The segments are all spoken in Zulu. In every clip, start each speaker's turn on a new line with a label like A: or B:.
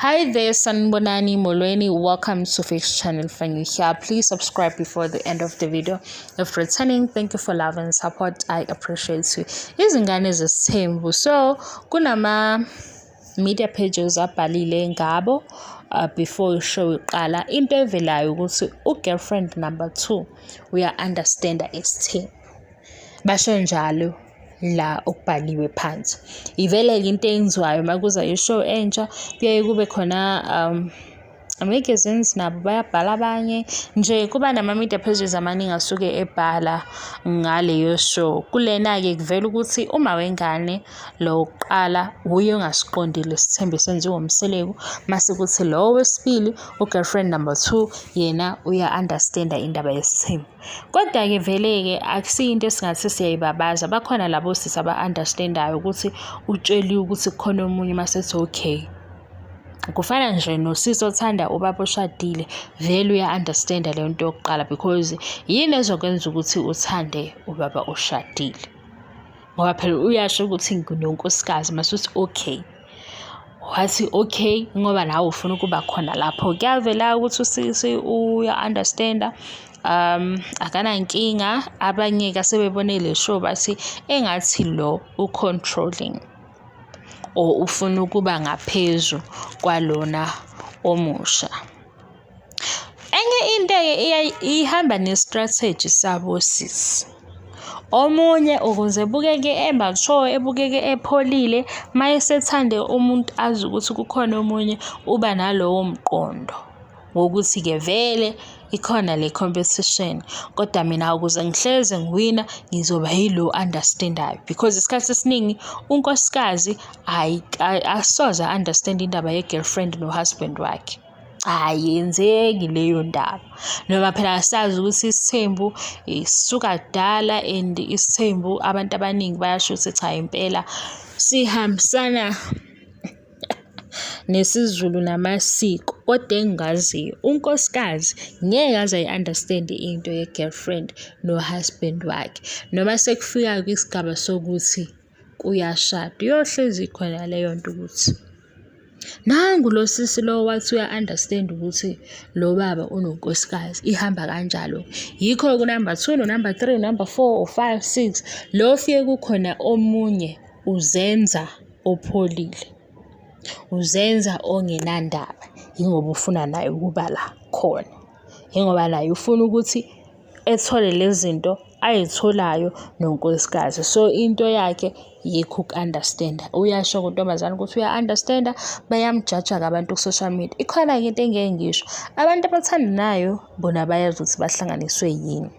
A: Hi there, Sanbonani Molweni. Welcome to Fix Channel. If you're here, please subscribe before the end of the video. If returning, thank you for love and support. I appreciate you. Izingane Zesthembu. So, kunama media pages abhalile ngabo before show iqala into evelayo ukuthi girlfriend number 2 uya understand isithembu. Basho njalo la okubhaliwe phansi. Ivele ke into enziwayo makuza ishow entsha kuye kube khona magazines nabo bayabhala abanye nje kuba nama media pages amaningi asuke ebhala ngaleyo show. Kulena ke kuvela ukuthi uma wengane lo oqala uye ungasiqondile isithembu senziwe umseleko mase kuthi lo wesibili girlfriend number 2 yena uya understand indaba yesithembu. Kodwa ke vele ke akusinto esingathi siyayibabaza. Bakhona labo sisi aba understandayo ukuthi utsheliwe ukuthi khona omunye masethi okay. Kufana nje nosisi othanda ubaba oshadile vele uya understand le nto yokuqala because yini ezokwenza ukuthi uthande ubaba oshadile. Ngoba phela uyasho ukuthi nginonkosikazi masuthi okay. Wathi okay ngoba nawe ufuna ukuba khona lapho. Kuyavela ukuthi usisi uya understand akana inkinga. Abanye ke sebebonele show bathi engathi lo ucontrolling o ufuna ukuba ngaphezulu kwalona omusha. Enye into ihamba ne-strategy sabo sisi. Omunye ukuze ebukeke embatsho ebukeke epholile mayesethande umuntu azi ukuthi kukhona omunye uba nalowo mqondo wokuthi ke vele ikhona le competition kodwa mina ukuze ngihleze ngiwina ngizoba yilo understandayo because isikhathi esiningi unkosikazi asoze understand indaba ye girlfriend no husband wakhe. Ayenzeki leyo ndaba noma phela asazi ukuthi isithembu isuka kudala and isithembu abantu abaningi bayasho ukuthi cha impela sihambisana nesizulu namasiko. Kodwa engaziyo unkosikazi ngeke aze ayiunderstand into ye girlfriend no husband wakhe noma sekufika kwisigaba sokuthi kuyashada uyohlezi khona leyo nto ukuthi nangu lo sisi lo wathi uya understand ukuthi lo baba unonkosikazi ihamba kanjalo. Yikho ku number 2 no number 3 number 4 or 5 6 lo fike kukhona omunye uzenza opholile. Uzenza ongenandaba ingoba ufuna naye ukuba la khona. Ingoba naye ufuna ukuthi ethole lezinto ayitholayo nonkosikazi. So into yakhe yikho ukunderstand. Uyasho kuntombazana ukuthi uya understand bayamjudge abantu ku social media. Ikhona into engeke ngisho. Abantu abathandanayo bona bayazi ukuthi bahlanganiswe yini.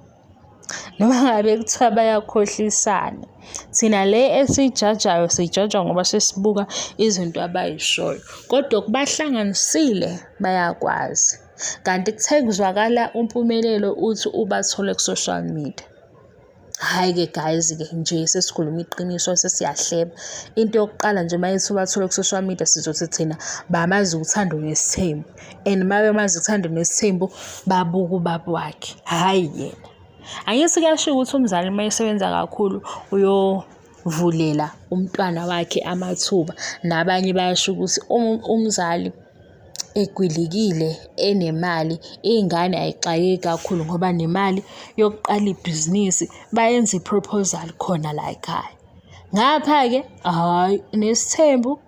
A: Noma ngabe kuthiwa bayakhohlisana. Thina le esijajayo sijaja ngoba sesibuka izinto abayishoyo. Kodwa kubahlanganisile bayakwazi. Kanti kuthe kuzwakala uMpumelelo uthi ubathole ku social media. Hayi ke guys ke nje sesikhuluma iqiniso sesiyahleba. Into yokuqala nje mayithi ubathole ku social media sizothi thina bamazi Uthando Nes'thembu and mabe mazi Uthando Nes'thembu babuka ubaba wakhe. Hayi yena. Angithi kuyasho ukuthi umzali mayesebenza kakhulu uyovulela umntwana wakhe amathuba. Nabanye bayasho ukuthi umzali egwilikile enemali ingane ayixakeki kakhulu ngoba nemali yokuqala ibhizinisi bayenza iproposal khona la ekhaya. Ngapha ke hayi Nes'thembu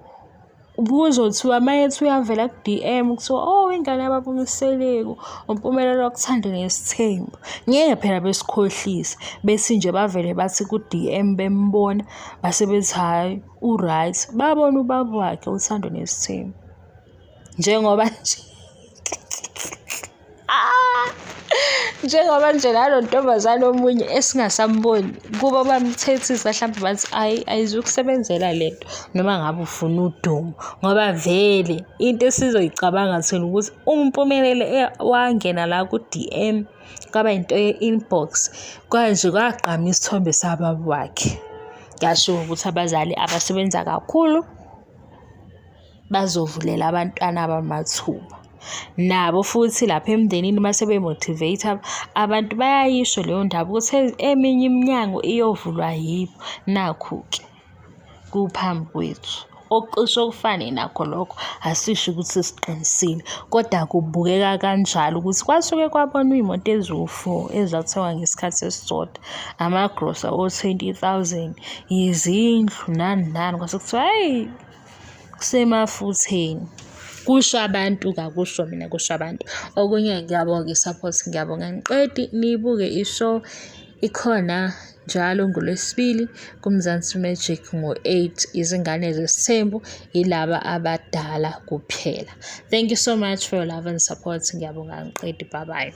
A: ubuzothiwa mayethi uyavela ku DM kuthiwa oh ingane yababumiseleko uMpumelelo Uthando Nes'thembu. Ngeke phela besikhohlisa bethi nje bavele bathi ku DM bembona basebethi hayi uright babona ubaba wakhe Uthando Nes'thembu njengoba nje njengoba nje nalo ntombazana omunye esingasamboni kuba bamthethisa mhlawumbe bathi ayizukusebenzela lento noma ngabe ufuna udumo ngoba vele into esizoyicabanga thina ukuthi uMpumelelo wangena la ku DM kwaba into ye inbox kanje kwaqhama isithombe sababa wakhe. Ngasho ukuthi abazali abasebenza kakhulu bazovulela abantwana abamathuba. Nabo futhi lapha emndenini mase bemotivate abantu bayayisho leyo ndaba ukuthi eminye iminyango iyovulwa yibo. Nakho ke kuphambi kwethu oqisho okufane nakho lokho asisho ukuthi siqinisile, kodwa kubukeka kanjalo ukuthi kwasuke kwabonwa iy'moto eziwu-4 ezathengwa ngesikhathi esisodwa, amagrosa o-20,000, izindlu nani kwase kuthiwa hhayi kusemafutheni. Kusho abantu, kusho mina, kusho abantu. Okunye ngiyabonga i-support, ngiyabonga ngiqedi. Niyibuke i-show, ikhona njalo ngoLwesibili kuMzansi Magic ngo-8. Izingane Zesthembu yilaba abadala kuphela. Thank you so much for your love and support. Ngiyabonga ngiqedi. Bye bye.